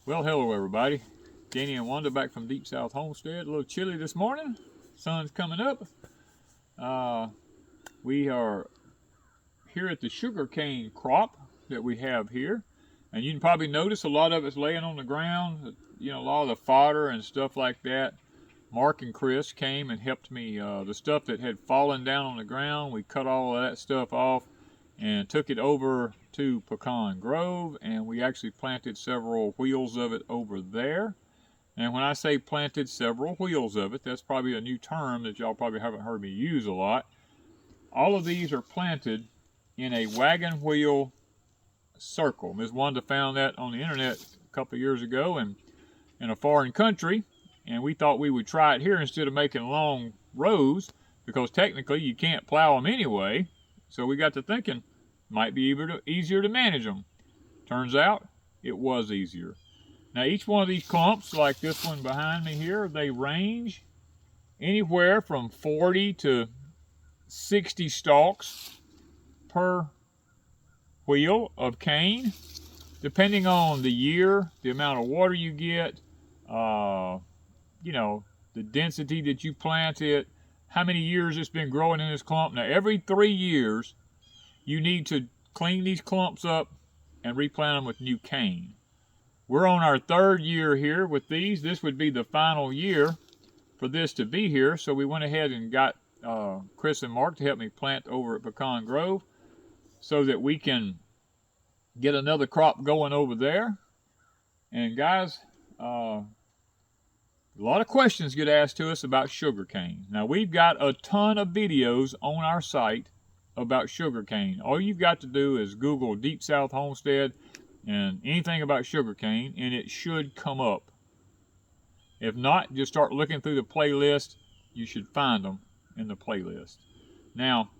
Well, hello everybody. Danny and Wanda back from Deepsouth Homestead. A little chilly this morning. Sun's coming up. We are here at the sugarcane crop that we have here. And you can probably notice a lot of it's laying on the ground. You know, a lot of the fodder and stuff like that. Mark and Chris came and helped me. The stuff that had fallen down on the ground, we cut all of that stuff off and took it over to Pecan Grove, and we actually planted several wheels of it over there. And when I say planted several wheels of it, that's probably a new term that y'all probably haven't heard me use a lot. All of these are planted in a wagon wheel circle. Ms. Wanda found that on the internet a couple of years ago and in a foreign country, and we thought we would try it here instead of making long rows, because technically you can't plow them anyway. So we got to thinking, might be easier to manage them. Turns out, it was easier. Now each one of these clumps, like this one behind me here, they range anywhere from 40 to 60 stalks per wheel of cane, depending on the year, the amount of water you get, you know, the density that you plant it, how many years it's been growing in this clump. Now every 3 years you need to clean these clumps up and replant them with new cane. We're on our 3rd year here with these. This would be the final year for this to be here, so we went ahead and got Chris and Mark to help me plant over at Pecan Grove so that we can get another crop going over there. And guys, a lot of questions get asked to us about sugarcane. Now we've got a ton of videos on our site about sugarcane. All you've got to do is Google Deepsouth Homestead and anything about sugarcane, and it should come up. If not, just start looking through the playlist. You should find them in the playlist. Now,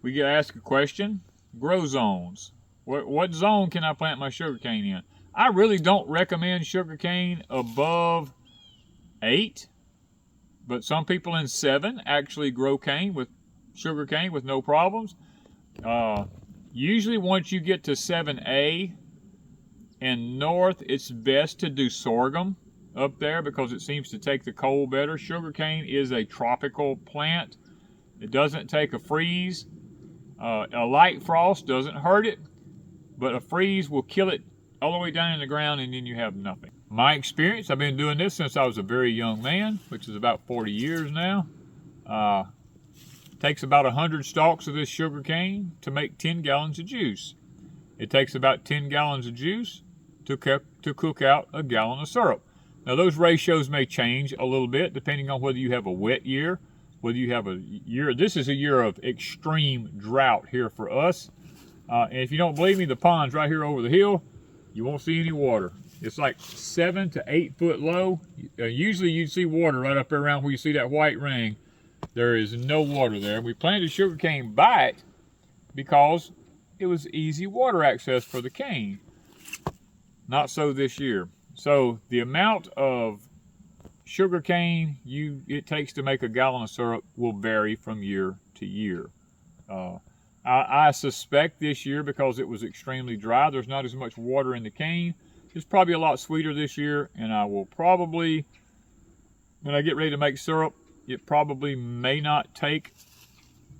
we get asked a question: grow zones. What zone can I plant my sugarcane in? I really don't recommend sugarcane above 8, but some people in 7 actually grow sugarcane with no problems. Usually once you get to 7A and north, it's best to do sorghum up there because it seems to take the cold better. Sugarcane is a tropical plant. It doesn't take a freeze. A light frost doesn't hurt it, but a freeze will kill it all the way down in the ground, and then you have nothing. My experience, I've been doing this since I was a very young man, which is about 40 years now. Takes about 100 stalks of this sugar cane to make 10 gallons of juice. It takes about 10 gallons of juice to cook out a gallon of syrup. Now those ratios may change a little bit depending on whether you have a wet year, whether you have a year. This is a year of extreme drought here for us. And if you don't believe me, the pond's right here over the hill. You won't see any water. It's like 7 to 8 foot low. Usually you'd see water right up there around where you see that white ring. There is no water there. We planted sugarcane by it because it was easy water access for the cane. Not so this year. So the amount of sugarcane it takes to make a gallon of syrup will vary from year to year. I suspect this year, because it was extremely dry, there's not as much water in the cane. It's probably a lot sweeter this year, and I will probably, when I get ready to make syrup, it probably may not take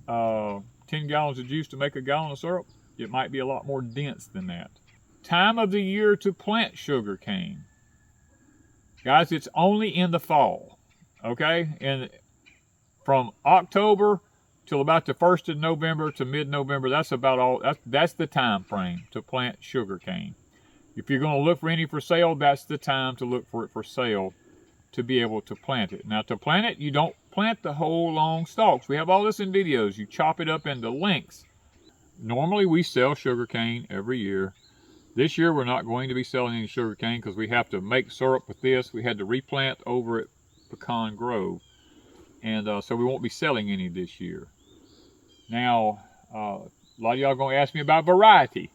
10 gallons of juice to make a gallon of syrup. It might be a lot more dense than that. Time of the year to plant sugar cane. Guys, it's only in the fall, okay? And from October till about the 1st of November to mid-November, that's about all. That's the time frame to plant sugar cane. If you're going to look for any for sale, that's the time to look for it for sale to be able to plant it. Now to plant it, you don't plant the whole long stalks. We have all this in videos. You chop it up into lengths. Normally we sell sugarcane every year. This year we're not going to be selling any sugarcane because we have to make syrup with this. We had to replant over at Pecan Grove, and so we won't be selling any this year. Now, a lot of y'all are going to ask me about variety.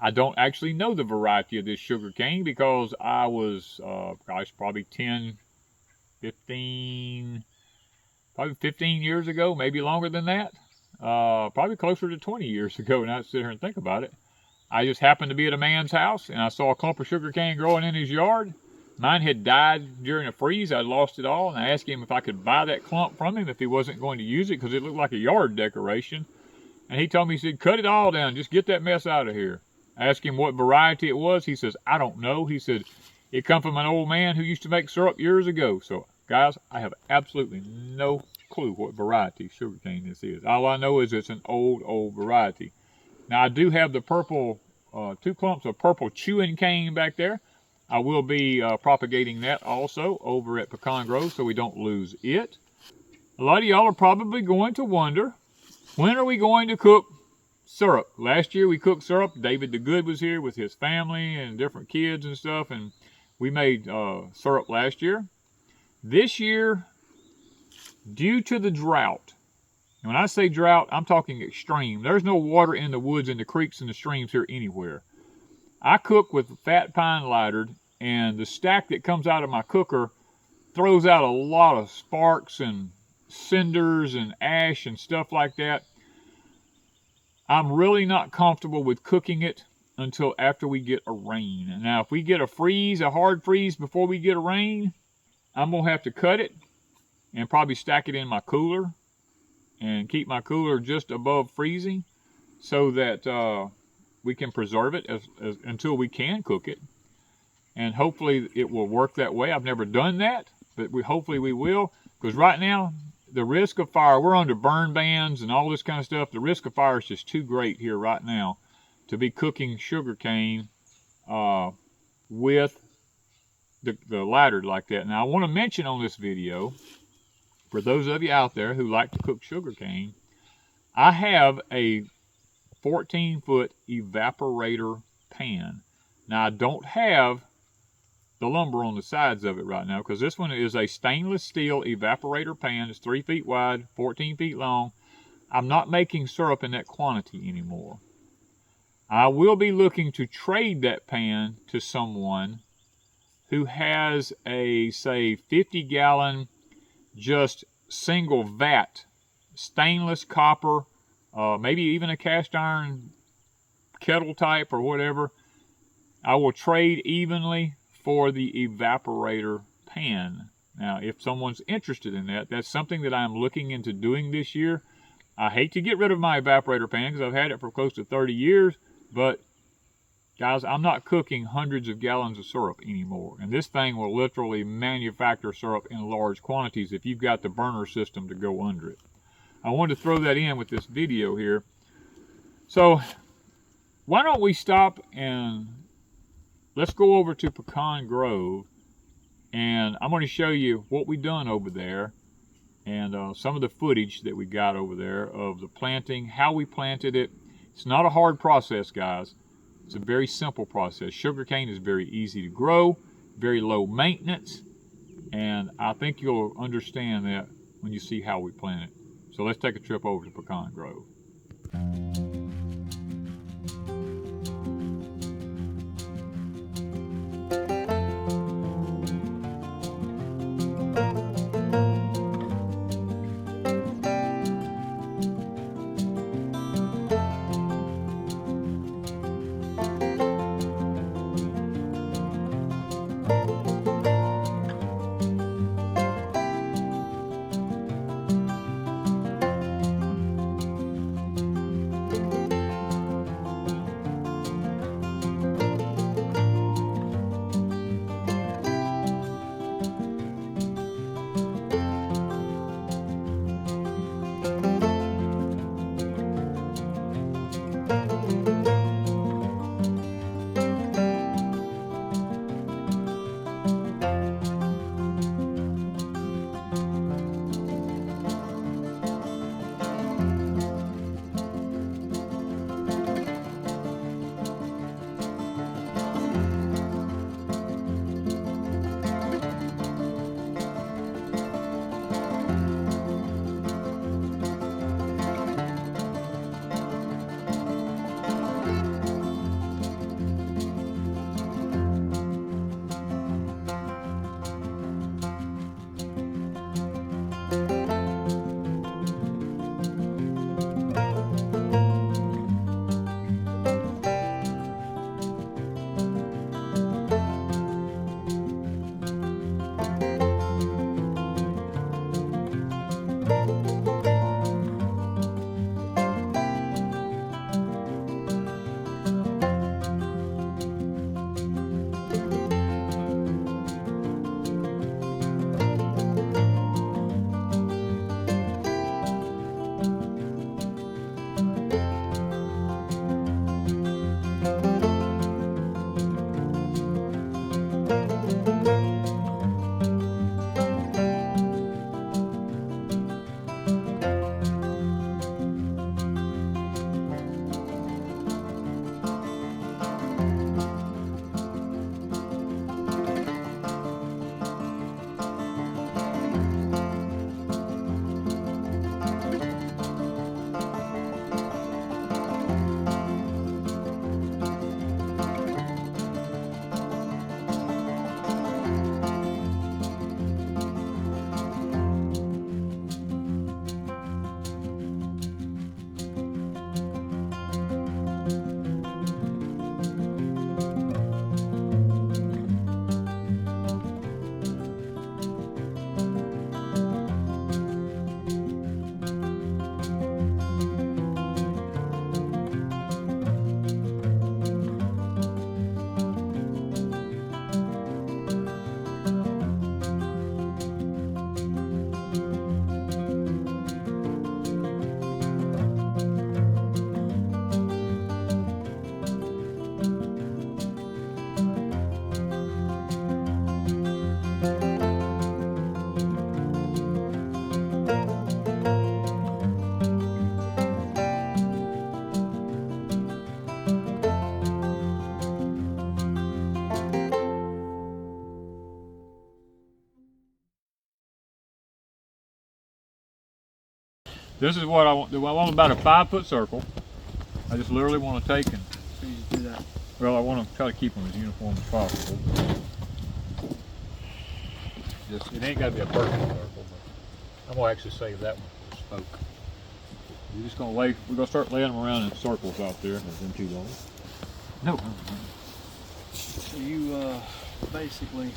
I don't actually know the variety of this sugar cane because I was, probably 15 years ago, maybe longer than that. Probably closer to 20 years ago, now I sit here and think about it. I just happened to be at a man's house, and I saw a clump of sugarcane growing in his yard. Mine had died during a freeze. I'd lost it all, and I asked him if I could buy that clump from him if he wasn't going to use it, because it looked like a yard decoration. And he told me, he said, cut it all down. Just get that mess out of here. I asked him what variety it was. He says, I don't know. He said, it come from an old man who used to make syrup years ago. So, guys, I have absolutely no clue what variety sugarcane this is. All I know is it's an old variety. Now, I do have the purple, 2 clumps of purple chewing cane back there. I will be propagating that also over at Pecan Grove so we don't lose it. A lot of y'all are probably going to wonder, when are we going to cook syrup? Last year we cooked syrup. David the Good was here with his family and different kids and stuff, and we made syrup last year. This year, due to the drought, and when I say drought, I'm talking extreme. There's no water in the woods and the creeks and the streams here anywhere. I cook with fat pine lightered, and the stack that comes out of my cooker throws out a lot of sparks and cinders and ash and stuff like that. I'm really not comfortable with cooking it until after we get a rain. Now, if we get a freeze, a hard freeze before we get a rain, I'm going to have to cut it and probably stack it in my cooler and keep my cooler just above freezing so that we can preserve it until we can cook it. And hopefully it will work that way. I've never done that, but hopefully we will. Because right now, the risk of fire, we're under burn bans and all this kind of stuff. The risk of fire is just too great here right now to be cooking sugarcane with the lightered like that. Now, I want to mention on this video, for those of you out there who like to cook sugarcane, I have a 14-foot evaporator pan. Now, I don't have the lumber on the sides of it right now, because this one is a stainless steel evaporator pan. It's 3 feet wide, 14 feet long. I'm not making syrup in that quantity anymore. I will be looking to trade that pan to someone who has a, say, 50-gallon just single vat, stainless copper, maybe even a cast iron kettle type or whatever. I will trade evenly for the evaporator pan. Now, if someone's interested in that, that's something that I'm looking into doing this year. I hate to get rid of my evaporator pan because I've had it for close to 30 years, but guys, I'm not cooking hundreds of gallons of syrup anymore. And this thing will literally manufacture syrup in large quantities if you've got the burner system to go under it. I wanted to throw that in with this video here. So, why don't we stop and let's go over to Pecan Grove, and I'm going to show you what we've done over there and some of the footage that we got over there of the planting, how we planted it. It's not a hard process, guys. It's a very simple process. Sugarcane is very easy to grow, very low maintenance, and I think you'll understand that when you see how we plant it. So let's take a trip over to Pecan Grove. This is what I want. I want about a 5-foot circle. I just literally want to take and. So you do that. Well, I want to try to keep them as uniform as possible. Just, it ain't got to be a perfect circle, but I'm gonna actually save that one for spoke. We're just gonna lay. We're gonna start laying them around in circles out there. Is them too long? No. So you basically.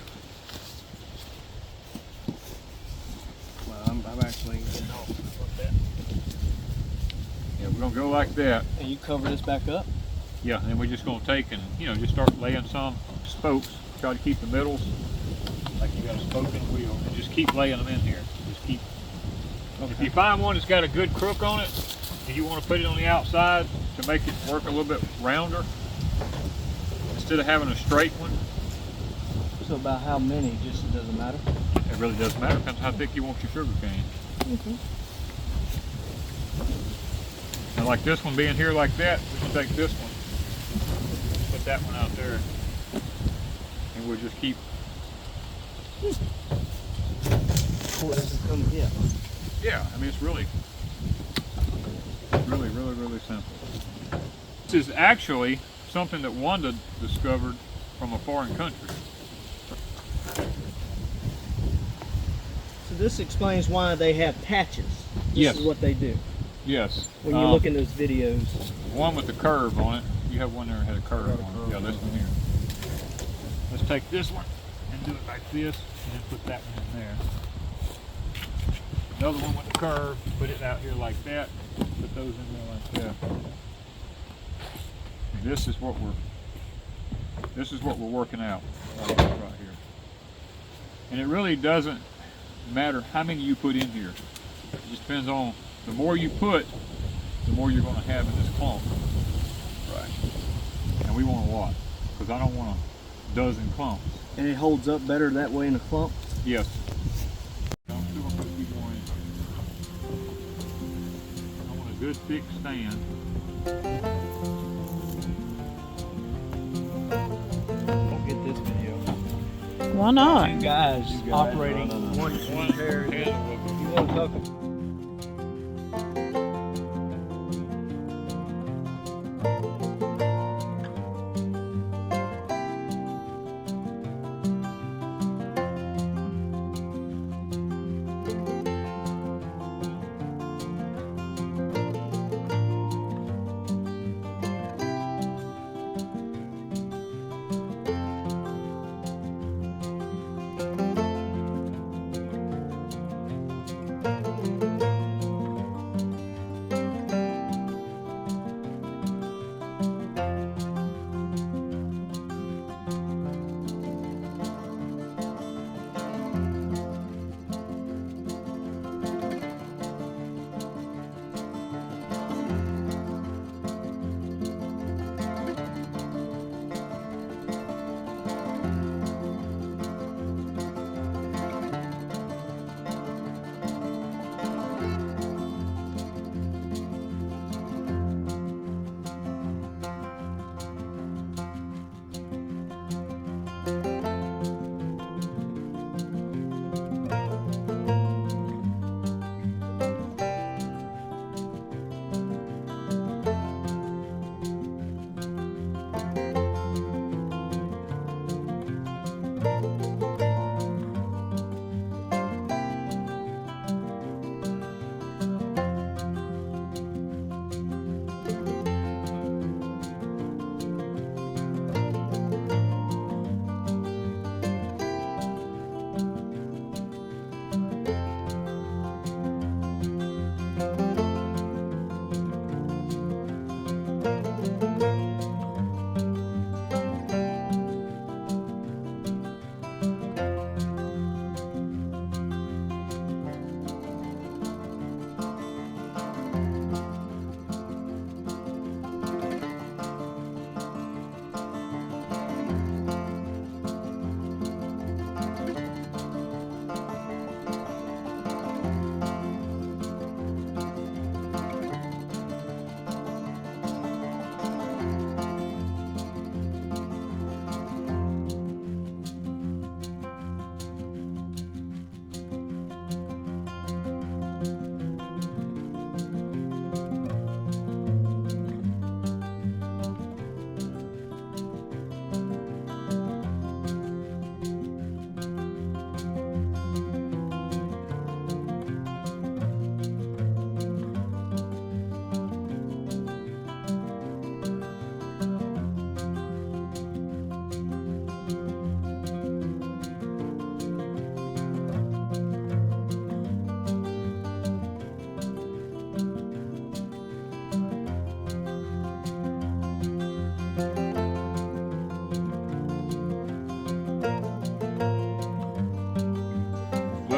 Well, I'm actually getting off like that. Yeah, we're gonna go like that. And you cover this back up. Yeah, and then we're just gonna take and just start laying some spokes. Try to keep the middles like you got a spoke in a wheel, and just keep laying them in here. Just keep. Okay. If you find one that's got a good crook on it, and you want to put it on the outside to make it work a little bit rounder, instead of having a straight one. So about how many? Just doesn't matter. It really doesn't matter. Depends how thick you want your sugar cane. Mm-hmm. Now, like this one being here like that, we can take this one, put that one out there, and we'll just keep. Yeah. Yeah, I mean it's really simple. This is actually something that Wanda discovered from a foreign country. So this explains why they have patches. This Yes. is what they do. Yes. When you look in those videos. One with the curve on it. You have one there that had a curve on it. Yeah, this one here. Let's take this one and do it like this, and then put that one in there. Another one with the curve, put it out here like that. Put those in there like that. And this is what we're working out right here. And it really doesn't matter how many you put in here. It just depends on the more you put, the more you're going to have in this clump. Right. And we want a lot, because I don't want a dozen clumps. And it holds up better that way in a clump? Yes. Don't put a few more in. I want a good thick stand. Don't get this video. Why not? Two guys operating one pair. handle of You want to talk?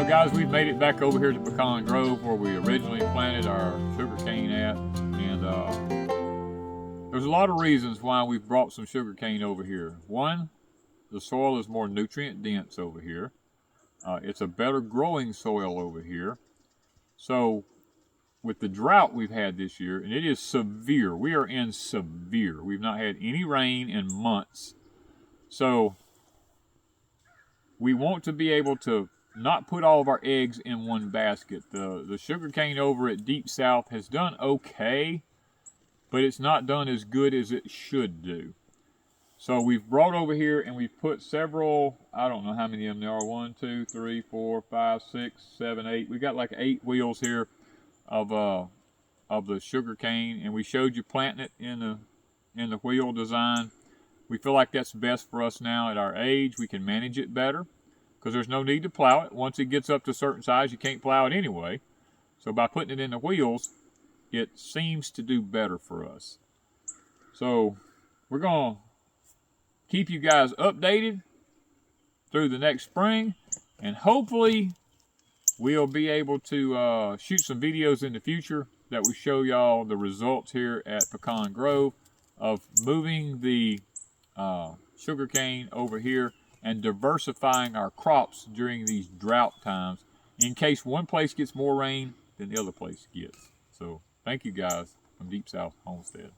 guys, we've made it back over here to Pecan Grove where we originally planted our sugarcane at, and there's a lot of reasons why we've brought some sugarcane over here. One, the soil is more nutrient dense over here. It's a better growing soil over here. So with the drought we've had this year, and it is severe, we are in severe. We've not had any rain in months. So we want to be able to not put all of our eggs in one basket. The sugarcane over at Deepsouth has done okay, but it's not done as good as it should do. So we've brought over here and we've put several, I don't know how many of them there are, 1, 2, 3, 4, 5, 6, 7, 8. We got like 8 wheels here of the sugarcane, and we showed you planting it in the wheel design. We feel like that's best for us now at our age. We can manage it better because there's no need to plow it. Once it gets up to a certain size, you can't plow it anyway. So by putting it in the wheels, it seems to do better for us. So we're going to keep you guys updated through the next spring, and hopefully we'll be able to shoot some videos in the future that will show y'all the results here at Pecan Grove of moving the sugarcane over here and diversifying our crops during these drought times in case one place gets more rain than the other place gets. So thank you guys from Deepsouth Homestead.